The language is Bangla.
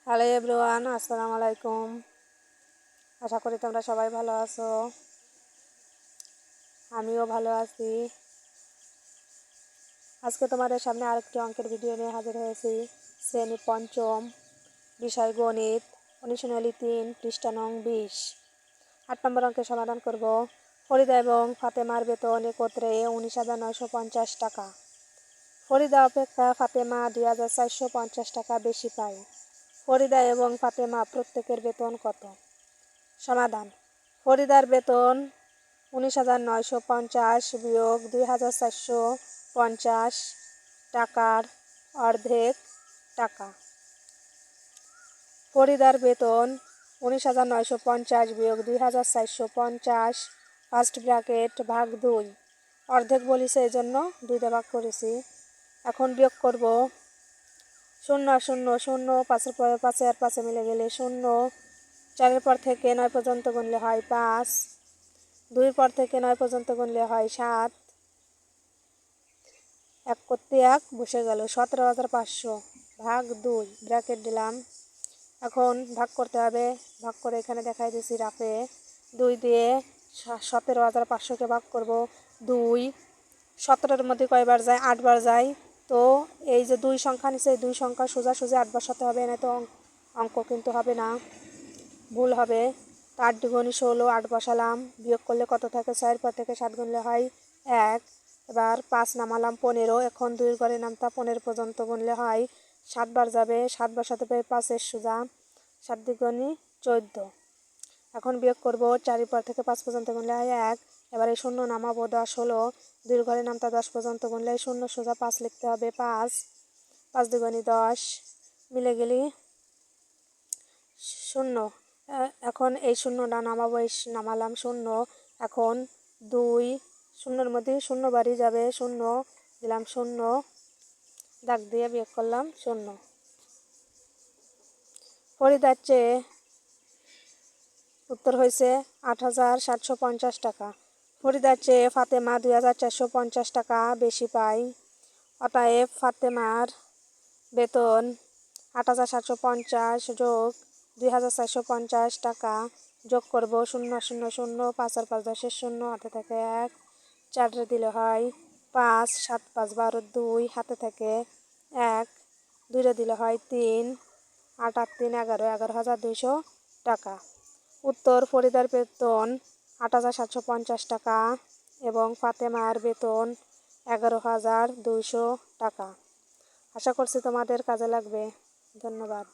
হ্যালো এভরিওয়ান, আসসালামু আলাইকুম। আশা করি তোমরা সবাই ভালো আছো। আমিও ভালো আছি। আজকে তোমাদের সামনে আরেকটি অঙ্কের ভিডিও নিয়ে হাজির হয়েছি। শ্রেণী পঞ্চম, বিষয় গণিত, অনুশীলনী 3, পৃষ্ঠা নং 20। 8 নম্বর অঙ্কের সমাধান করব। ফরিদা এবং ফাতেমার বেতন একত্রে 19,950 টাকা। ফরিদা অপেক্ষা ফাতেমা 2,450 টাকা বেশি পায়। ফরিদা এবং ফাতেমা প্রত্যেকের বেতন কত? সমাধান। ফরিদার বেতন 19,950 বিয়োগ 2,450 টাকার অর্ধেক টাকা। ফরিদার বেতন 19,950 বিয়োগ 2,450 ফার্স্ট ব্র্যাকেট ভাগ 2, অর্ধেক বলিছে এই জন্য 2 দিয়ে ভাগ করেছি। এখন বিয়োগ করব। 0 0 0 5 আর 5 মিলে গেলে 0, 4 পর থেকে 9 পর্যন্ত গুনলে হয় 5, 2 পর থেকে 9 পর্যন্ত গুনলে হয় 7, 1 করতে 1 বসে গেল। 17,500 ভাগ 2 ব্র্যাকেট দিলাম। এখন ভাগ করতে হবে। ভাগ করে এখানে দেখাই দিয়েছি রাফে। 2 দিয়ে 17,500কে ভাগ করব। 2 17-এর মধ্যে কয়বার যায়? 8 বার যায়। তো এই যে 2 সংখ্যা নিচে, এই 2 সংখ্যা সোজাসুজি 8 বসাতে হবে, না তো অঙ্ক কিন্তু হবে না, ভুল হবে। 8 দুগুণে 16, 8 বসালাম। বিয়োগ করলে কত থাকে? 4 পর থেকে 7 গুনলে হয় 1। এবার 5 নামালাম 15। এখন 2 ঘরে নামতা 15 পর্যন্ত গুনলে হয় 7 বার যাবে। 7 বসাতে পারে 5-এর সোজা, 7 দুগুণে 14। এখন বিয়োগ করব। 4 পর থেকে 5 পর্যন্ত গুনলে হয় 1। এবার এই 0 নামাবো, 10 হলো। 2 ঘরে নামতা 10 পর্যন্ত গুনলে 0 সোজা 5 লিখতে হবে। 5 5 দুগুণে 10 মিলে গেলি 0। এখন এই 0টা নামাবো, এই নামালাম 0। এখন 2 0-এর মধ্যে 0 বাড়ি যাবে, 0 দিলাম, 0 দাগ দিয়ে বিয়োগ করলাম 0। ফরিদার চেয়ে উত্তর হয়েছে 8,750 টাকা। ফরিদার চেয়ে ফাতেমা 2,450 টাকা বেশি পায়। অতএব ফাতেমার বেতন 8,750 যোগ 2,450 টাকা যোগ করব। 0 0 0, 5 আর 5 10 0, হাতে থাকে 1, 4 দিলে হয় 5, 7 5 12 2, হাতে থাকে 1, 2 দিলে হয় 3, 8 8 3 11, 11,200 টাকা। উত্তর: ফরিদার বেতন 8,750 টাকা এবং ফাতেমার বেতন 11,200 টাকা। আশা করছি তোমাদের কাজে লাগবে। ধন্যবাদ।